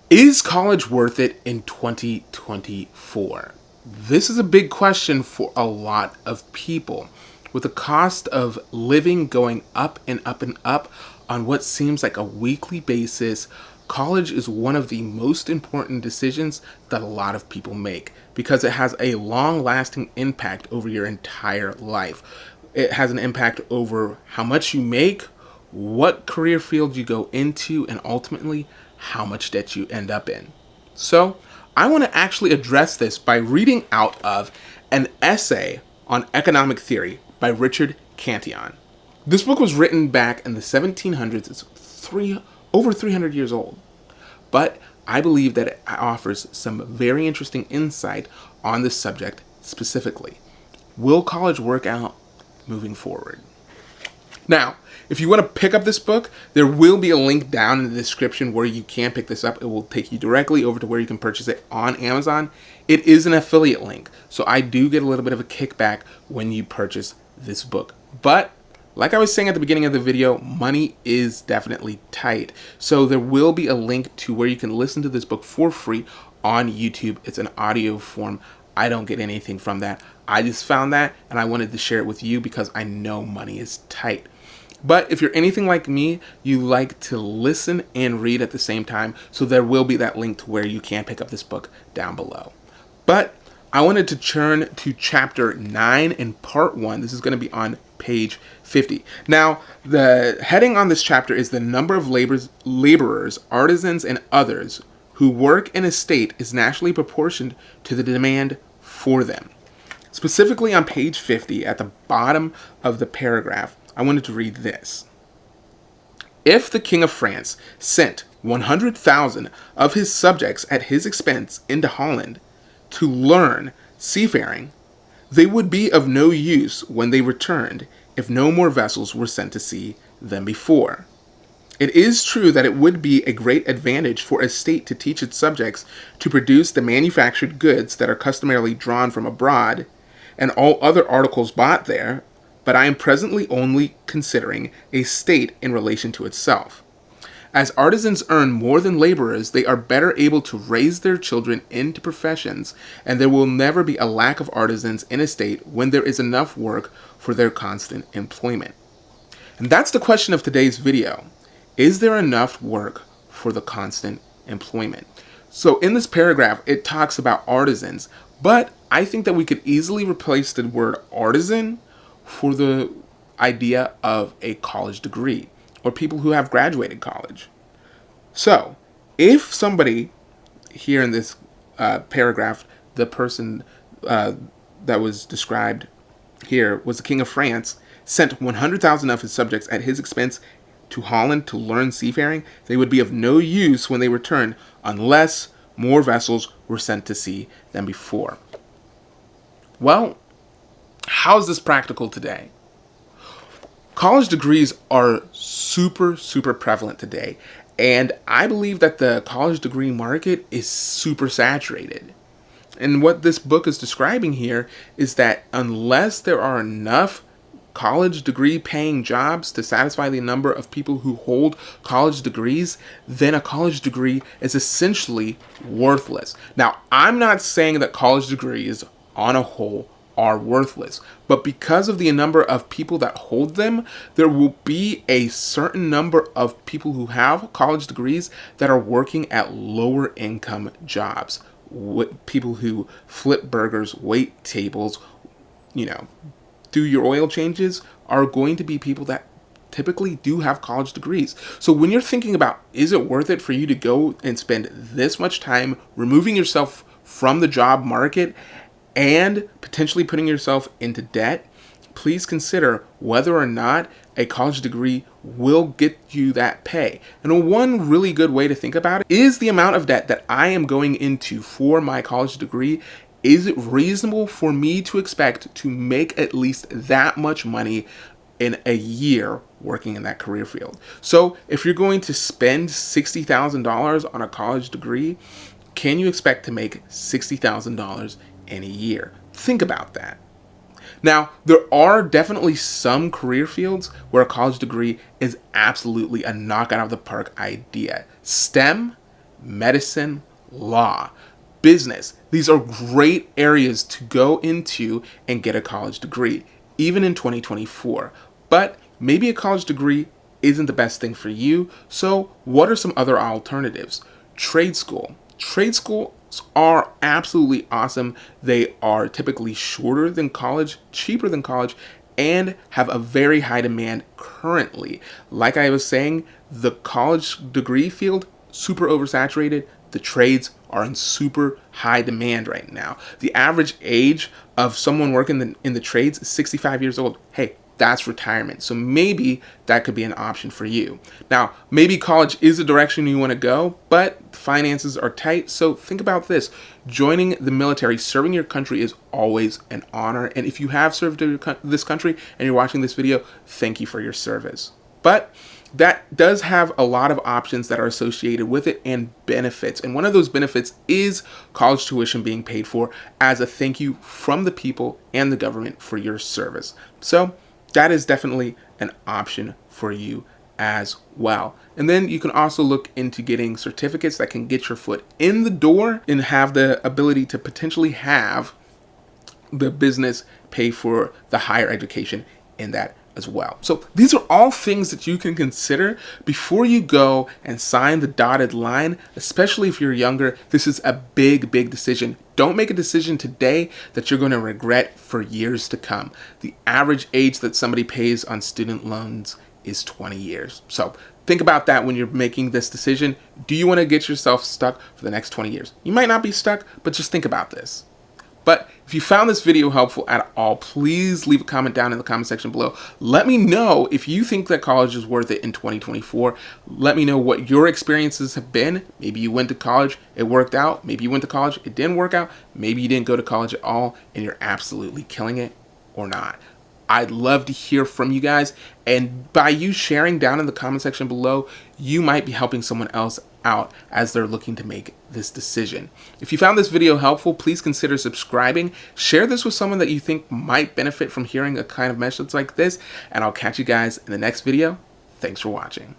Is college worth it in 2024? This is a big question for a lot of people. With the cost of living going up and up and up on what seems like a weekly basis, college is one of the most important decisions that a lot of people make because it has a long lasting impact over your entire life. It has an impact over how much you make, what career field you go into, and ultimately how much debt you end up in. So, I want to actually address this by reading out of an essay on economic theory by Richard Cantillon. This book was written back in the 1700s. It's over 300 years old. But I believe that it offers some very interesting insight on this subject specifically. Will college work out moving forward? Now, if you want to pick up this book, there will be a link down in the description where you can pick this up. It will take you directly over to where you can purchase it on Amazon. It is an affiliate link, so I do get a little bit of a kickback when you purchase this book. But like I was saying at the beginning of the video, money is definitely tight. So there will be a link to where you can listen to this book for free on YouTube. It's an audio form. I don't get anything from that. I just found that and I wanted to share it with you because I know money is tight. But if you're anything like me, you like to listen and read at the same time, so there will be that link to where you can pick up this book down below. But I wanted to turn to chapter 9 in part 1. This is going to be on page 50. Now, the heading on this chapter is the number of laborers, artisans, and others who work in a state is naturally proportioned to the demand for them. Specifically on page 50, at the bottom of the paragraph, I wanted to read this. If the King of France sent 100,000 of his subjects at his expense into Holland to learn seafaring, they would be of no use when they returned if no more vessels were sent to sea than before. It is true that it would be a great advantage for a state to teach its subjects to produce the manufactured goods that are customarily drawn from abroad, and all other articles bought there, but I am presently only considering a state in relation to itself. As artisans earn more than laborers, they are better able to raise their children into professions, and there will never be a lack of artisans in a state when there is enough work for their constant employment. And that's the question of today's video. Is there enough work for the constant employment? So in this paragraph, it talks about artisans, but I think that we could easily replace the word artisan for the idea of a college degree or people who have graduated college. So if somebody here in this paragraph, the person that was described here was the King of France, sent 100,000 of his subjects at his expense to Holland to learn seafaring, they would be of no use when they returned unless more vessels were sent to sea than before. Well, how is this practical today? College degrees are super prevalent today, and I believe that the college degree market is super saturated. And what this book is describing here is that unless there are enough college degree paying jobs to satisfy the number of people who hold college degrees, then a college degree is essentially worthless. Now, I'm not saying that college degrees on a whole are worthless, but because of the number of people that hold them, there will be a certain number of people who have college degrees that are working at lower income jobs. People who flip burgers, wait tables, do your oil changes are going to be people that typically do have college degrees. So when you're thinking about, is it worth it for you to go and spend this much time removing yourself from the job market and potentially putting yourself into debt, please consider whether or not a college degree will get you that pay. And one really good way to think about it is the amount of debt that I am going into for my college degree. Is it reasonable for me to expect to make at least that much money in a year working in that career field? So if you're going to spend $60,000 on a college degree, can you expect to make $60,000 in a year? Think about that. Now, there are definitely some career fields where a college degree is absolutely a knockout of the park idea. STEM medicine, law, business. These are great areas to go into and get a college degree, even in 2024. But maybe a college degree isn't the best thing for you. So what are some other alternatives? Trade school. Trade schools are absolutely awesome. They are typically shorter than college, cheaper than college, and have a very high demand currently. Like I was saying, the college degree field, super oversaturated. The trades are in super high demand right now. The average age of someone working in the trades is 65 years old. Hey, that's retirement. So maybe that could be an option for you. Now, maybe college is the direction you want to go, but finances are tight. So think about this. Joining the military, serving your country is always an honor. And if you have served this country and you're watching this video, thank you for your service. But that does have a lot of options that are associated with it and benefits. And one of those benefits is college tuition being paid for as a thank you from the people and the government for your service. So that is definitely an option for you as well. And then you can also look into getting certificates that can get your foot in the door and have the ability to potentially have the business pay for the higher education in that as well. So these are all things that you can consider before you go and sign the dotted line, especially if you're younger. This is a big decision. Don't make a decision today that you're going to regret for years to come. The average age that somebody pays on student loans is 20 years. So think about that when you're making this decision. Do you want to get yourself stuck for the next 20 years? You might not be stuck, but just think about this. But if you found this video helpful at all, please leave a comment down in the comment section below. Let me know if you think that college is worth it in 2024. Let me know what your experiences have been. Maybe you went to college, it worked out. Maybe you went to college, it didn't work out. Maybe you didn't go to college at all and you're absolutely killing it or not. I'd love to hear from you guys. And by you sharing down in the comment section below, you might be helping someone else out as they're looking to make this decision. If you found this video helpful, please consider subscribing. Share this with someone that you think might benefit from hearing a kind of message like this. And I'll catch you guys in the next video. Thanks for watching.